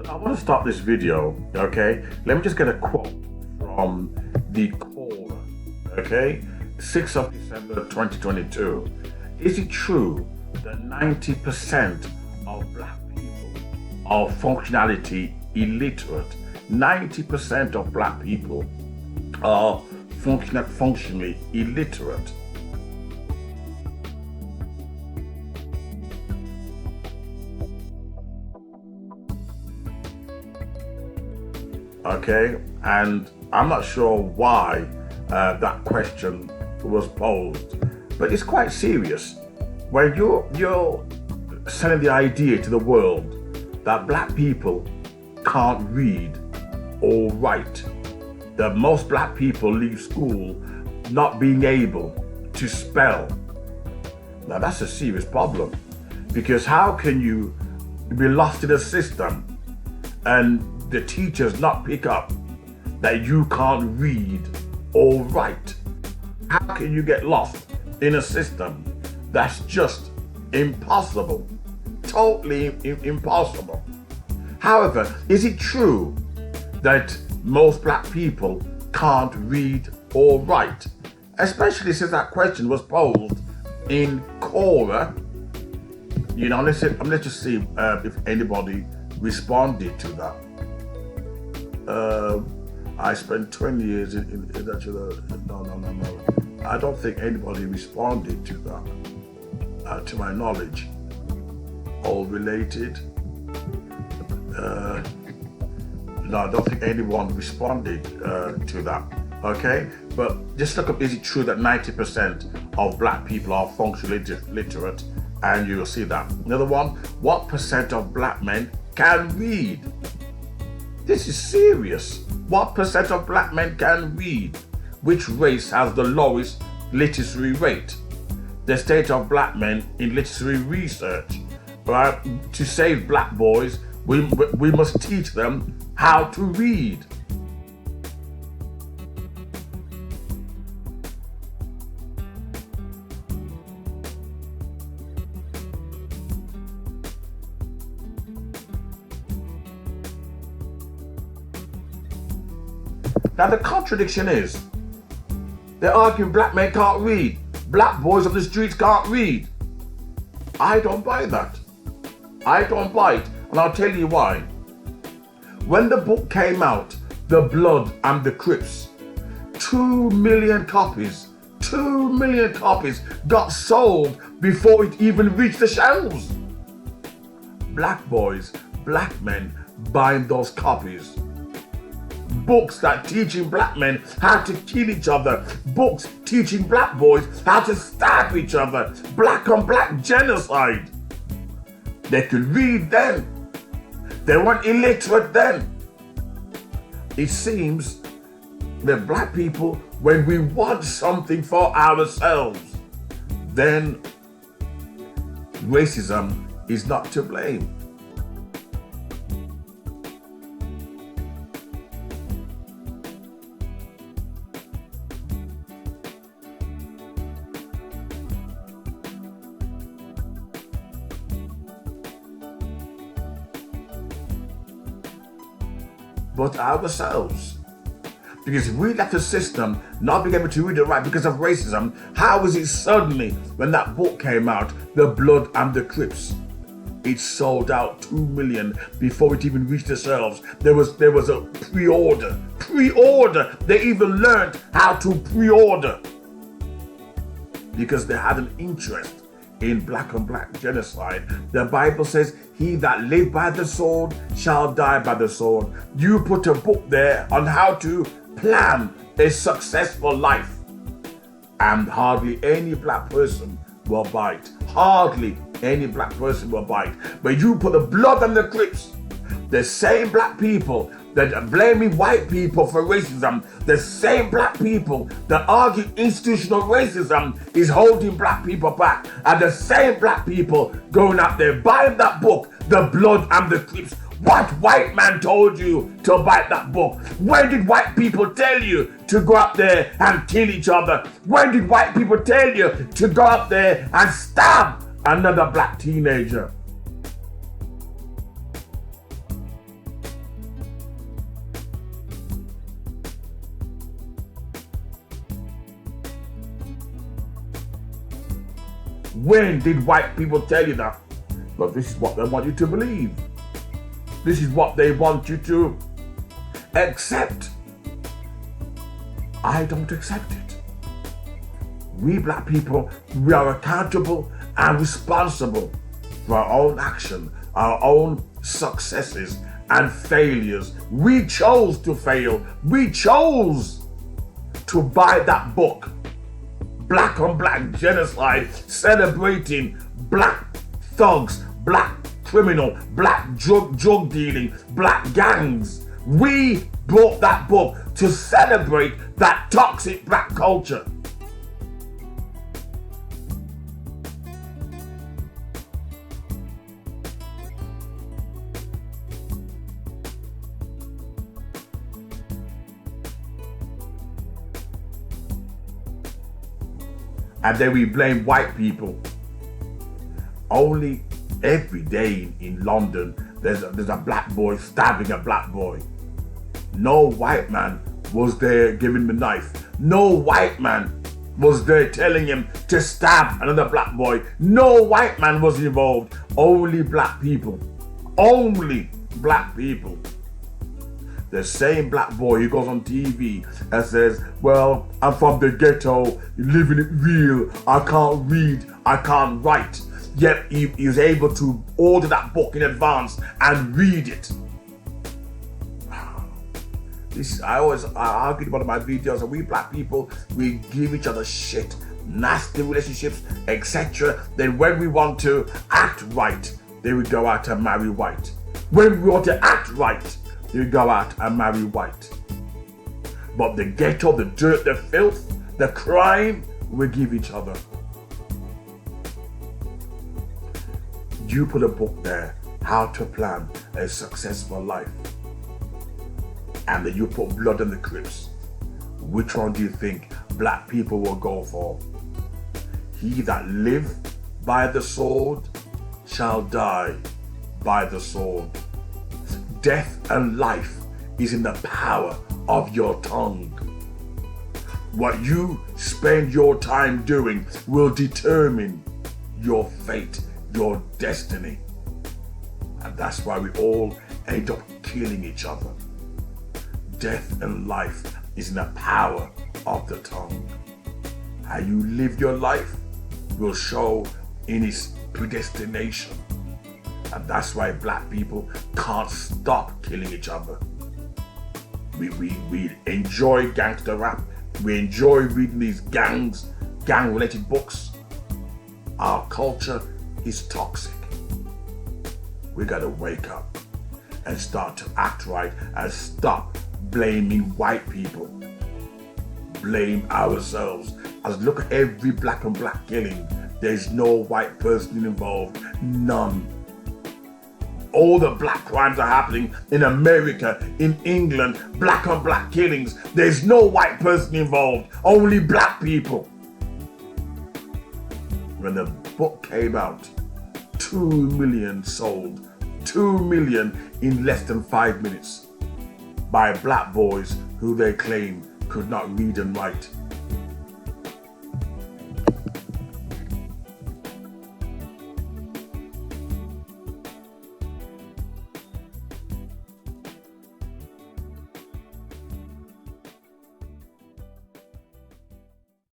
I want to start this video, okay? Let me just get a quote from the caller, okay? 6th of December 2022. Is it true that 90% of black people are functionality illiterate? 90% of black people are functionally illiterate. Okay, and I'm not sure why that question was posed, but it's quite serious. When you're selling the idea to the world that black people can't read or write, that most black people leave school not being able to spell. Now that's a serious problem, because how can you be lost in a system and the teachers not pick up that you can't read or write? How can you get lost in a system that's just impossible? Totally impossible. However, is it true that most black people can't read or write? Especially since that question was posed in Quora. You know, let's just see if anybody responded to that. I spent 20 years in that. No. I don't think anybody responded to that, to my knowledge. All related. No, I don't think anyone responded to that. Okay, but just look up, is it true that 90% of black people are functionally literate? And you'll see that. Another one, what percent of black men can read? This is serious. What percent of black men can read? Which race has the lowest literacy rate? The state of black men in literacy research. Right? To save black boys, we must teach them how to read. Now the contradiction is, they're arguing black men can't read, black boys on the streets can't read. I don't buy that. I don't buy it, and I'll tell you why. When the book came out, The Blood and the Crips, 2 million copies got sold before it even reached the shelves. Black boys, black men buying those copies. Books that teaching black men how to kill each other. Books teaching black boys how to stab each other. Black on black genocide. They could read then. They weren't illiterate then. It seems that black people, when we want something for ourselves, then racism is not to blame. But ourselves. Because if we left the system not being able to read and write because of racism, how was it suddenly, when that book came out, The Blood and the Crips, it sold out 2 million before it even reached the shelves? There was a pre-order. They even learned how to pre-order because they had an interest in black on black genocide. The Bible says, he that live by the sword shall die by the sword. You put a book there on how to plan a successful life, and hardly any black person will buy it. Hardly any black person will buy it. But you put The Blood and the Crips, the same black people that are blaming white people for racism, the same black people that argue institutional racism is holding black people back, and the same black people going out there buying that book, The Blood and the Crips. What white man told you to buy that book? When did white people tell you to go out there and kill each other? When did white people tell you to go out there and stab another black teenager? When did white people tell you that? But this is what they want you to believe. This is what they want you to accept. I don't accept it. We black people, we are accountable and responsible for our own action, our own successes and failures. We chose to fail. We chose to buy that book, Black on Black Genocide, celebrating black thugs, black criminal, black drug dealing, black gangs. We brought that book to celebrate that toxic black culture. And then we blame white people. Only every day in London, there's a black boy stabbing a black boy. No white man was there giving him a knife. No white man was there telling him to stab another black boy. No white man was involved. Only black people. Only black people. The same black boy who goes on TV and says, well, I'm from the ghetto, living it real, I can't read, I can't write. Yet he was able to order that book in advance and read it. I argued in one of my videos that we black people, we give each other shit, nasty relationships, etc. Then when we want to act right, then we go out and marry white. When we want to act right, you go out and marry white. But the ghetto, the dirt, the filth, the crime, we give each other. You put a book there, How to Plan a Successful Life. And then you put blood on the Crips. Which one do you think black people will go for? He that live by the sword shall die by the sword. Death and life is in the power of your tongue. What you spend your time doing will determine your fate, your destiny. And that's why we all end up killing each other. Death and life is in the power of the tongue. How you live your life will show in its predestination. And that's why black people can't stop killing each other. We enjoy gangster rap. We enjoy reading these gang-related books. Our culture is toxic. We gotta wake up and start to act right and stop blaming white people. Blame ourselves. As look at every black on black killing, there's no white person involved. None. All the black crimes are happening in America, in England, black on black killings. There's no white person involved, only black people. When the book came out, 2 million sold, 2 million in less than 5 minutes by black boys who they claim could not read and write.